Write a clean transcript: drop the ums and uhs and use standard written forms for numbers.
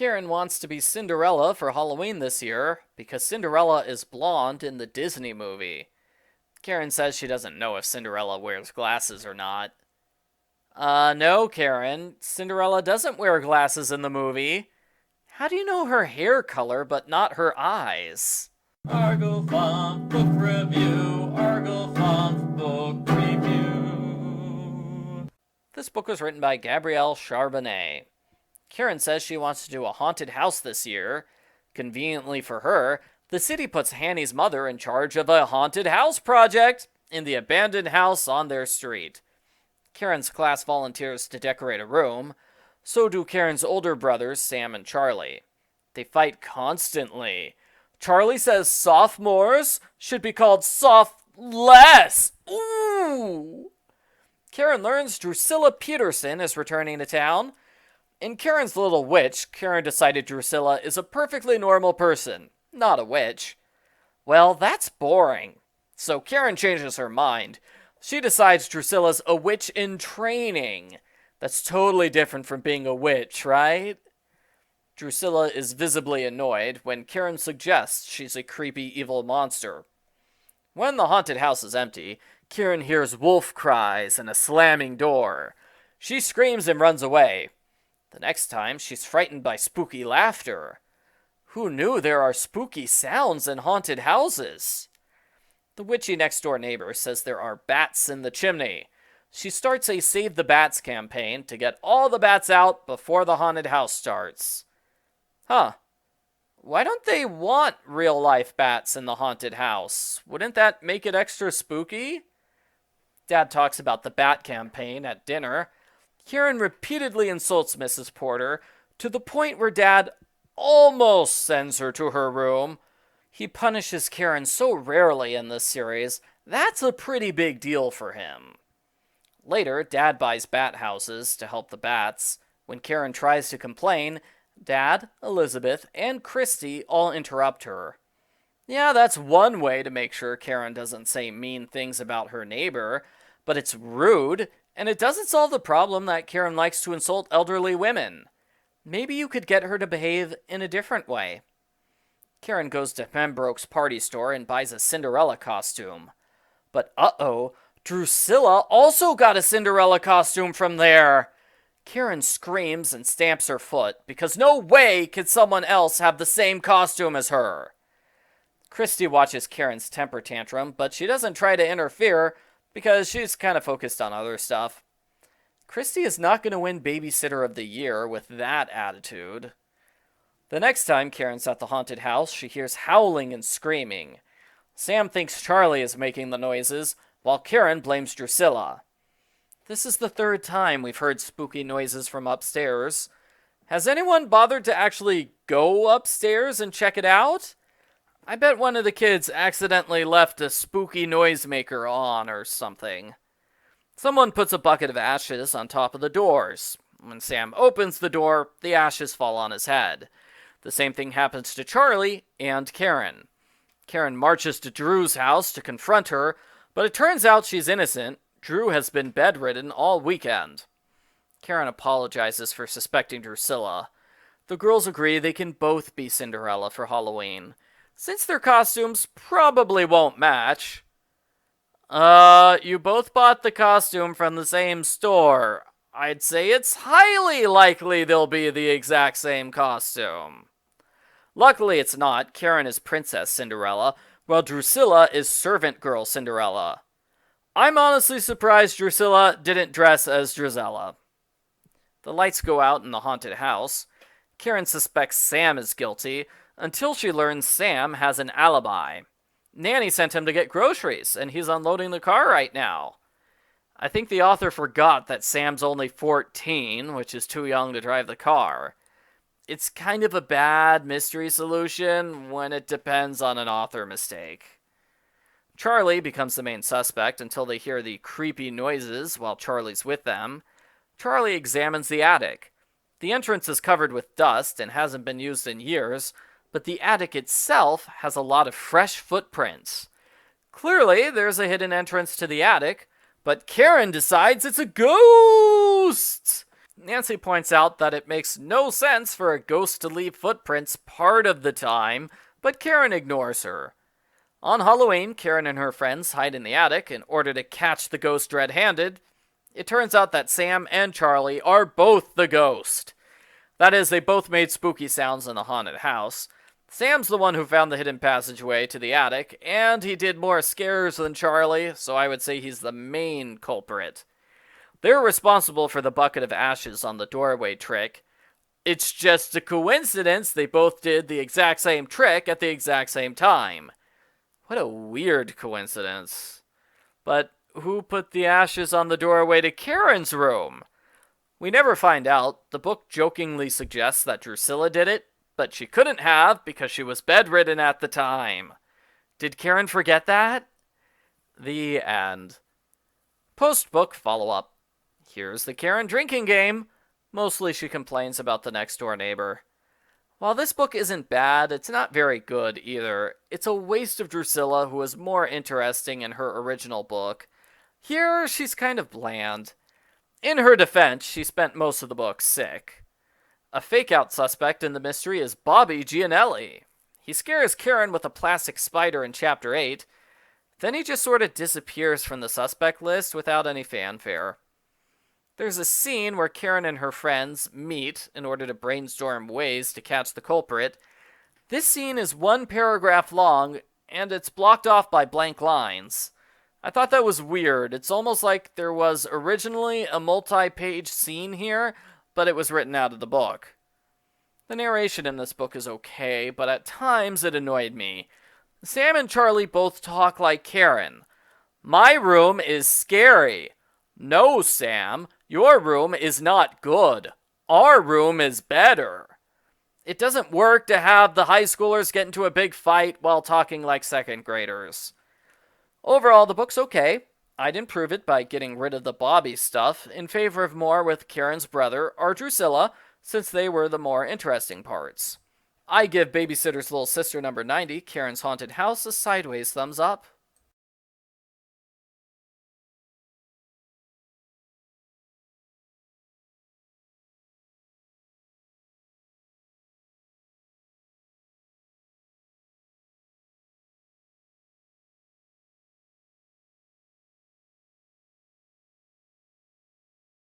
Karen wants to be Cinderella for Halloween this year because Cinderella is blonde in the Disney movie. Karen says she doesn't know if Cinderella wears glasses or not. No, Karen. Cinderella doesn't wear glasses in the movie. How do you know her hair color but not her eyes? Argo Font Book Review. Argo Font Book Review. This book was written by Gabrielle Charbonnet. Karen says she wants to do a haunted house this year. Conveniently for her, the city puts Hanny's mother in charge of a haunted house project in the abandoned house on their street. Karen's class volunteers to decorate a room. So do Karen's older brothers, Sam and Charlie. They fight constantly. Charlie says sophomores should be called sophless. Ooh! Karen learns Druscilla Peterson is returning to town. In Karen's Little Witch, Karen decided Druscilla is a perfectly normal person, not a witch. Well, that's boring. So Karen changes her mind. She decides Drusilla's a witch in training. That's totally different from being a witch, right? Druscilla is visibly annoyed when Karen suggests she's a creepy evil monster. When the haunted house is empty, Karen hears wolf cries and a slamming door. She screams and runs away. The next time, she's frightened by spooky laughter. Who knew there are spooky sounds in haunted houses? The witchy next-door neighbor says there are bats in the chimney. She starts a Save the Bats campaign to get all the bats out before the haunted house starts. Huh. Why don't they want real-life bats in the haunted house? Wouldn't that make it extra spooky? Dad talks about the bat campaign at dinner. Karen repeatedly insults Mrs. Porter to the point where Dad almost sends her to her room. He punishes Karen so rarely in this series, that's a pretty big deal for him. Later, Dad buys bat houses to help the bats. When Karen tries to complain, Dad, Elizabeth, and Christy all interrupt her. Yeah, that's one way to make sure Karen doesn't say mean things about her neighbor, but it's rude, and it doesn't solve the problem that Karen likes to insult elderly women. Maybe you could get her to behave in a different way. Karen goes to Pembroke's party store and buys a Cinderella costume. But uh-oh, Druscilla also got a Cinderella costume from there. Karen screams and stamps her foot because no way could someone else have the same costume as her. Christy watches Karen's temper tantrum, but she doesn't try to interfere because she's kind of focused on other stuff. Christy is not going to win Babysitter of the Year with that attitude. The next time Karen's at the haunted house, she hears howling and screaming. Sam thinks Charlie is making the noises, while Karen blames Druscilla. This is the third time we've heard spooky noises from upstairs. Has anyone bothered to actually go upstairs and check it out? I bet one of the kids accidentally left a spooky noisemaker on or something. Someone puts a bucket of ashes on top of the doors. When Sam opens the door, the ashes fall on his head. The same thing happens to Charlie and Karen. Karen marches to Drew's house to confront her, but it turns out she's innocent. Drew has been bedridden all weekend. Karen apologizes for suspecting Druscilla. The girls agree they can both be Cinderella for Halloween, since their costumes probably won't match. You both bought the costume from the same store. I'd say it's highly likely they'll be the exact same costume. Luckily it's not. Karen is Princess Cinderella, while Druscilla is Servant Girl Cinderella. I'm honestly surprised Druscilla didn't dress as Drusilla. The lights go out in the haunted house. Karen suspects Sam is guilty until she learns Sam has an alibi. Nanny sent him to get groceries, and he's unloading the car right now. I think the author forgot that Sam's only 14, which is too young to drive the car. It's kind of a bad mystery solution when it depends on an author mistake. Charlie becomes the main suspect until they hear the creepy noises while Charlie's with them. Charlie examines the attic. The entrance is covered with dust and hasn't been used in years, but the attic itself has a lot of fresh footprints. Clearly, there's a hidden entrance to the attic, but Karen decides it's a ghost! Nancy points out that it makes no sense for a ghost to leave footprints part of the time, but Karen ignores her. On Halloween, Karen and her friends hide in the attic in order to catch the ghost red-handed. It turns out that Sam and Charlie are both the ghost. That is, they both made spooky sounds in the haunted house. Sam's the one who found the hidden passageway to the attic, and he did more scares than Charlie, so I would say he's the main culprit. They're responsible for the bucket of ashes on the doorway trick. It's just a coincidence they both did the exact same trick at the exact same time. What a weird coincidence. But who put the ashes on the doorway to Karen's room? We never find out. The book jokingly suggests that Druscilla did it, but she couldn't have because she was bedridden at the time. Did Karen forget that? The end. Post-book follow-up. Here's the Karen drinking game. Mostly she complains about the next-door neighbor. While this book isn't bad, it's not very good either. It's a waste of Druscilla, who was more interesting in her original book. Here, she's kind of bland. In her defense, she spent most of the book sick. A fake-out suspect in the mystery is Bobby Gianelli. He scares Karen with a plastic spider in Chapter 8. Then he just sort of disappears from the suspect list without any fanfare. There's a scene where Karen and her friends meet in order to brainstorm ways to catch the culprit. This scene is 1 paragraph long, and it's blocked off by blank lines. I thought that was weird. It's almost like there was originally a multi-page scene here, but it was written out of the book. The narration in this book is okay, but at times it annoyed me. Sam and Charlie both talk like Karen. My room is scary. No, Sam, your room is not good. Our room is better. It doesn't work to have the high schoolers get into a big fight while talking like second graders. Overall, the book's okay. I'd improve it by getting rid of the Bobby stuff in favor of more with Karen's brother or Druscilla, since they were the more interesting parts. I give Babysitter's Little Sister number 90, Karen's Haunted House, a sideways thumbs up.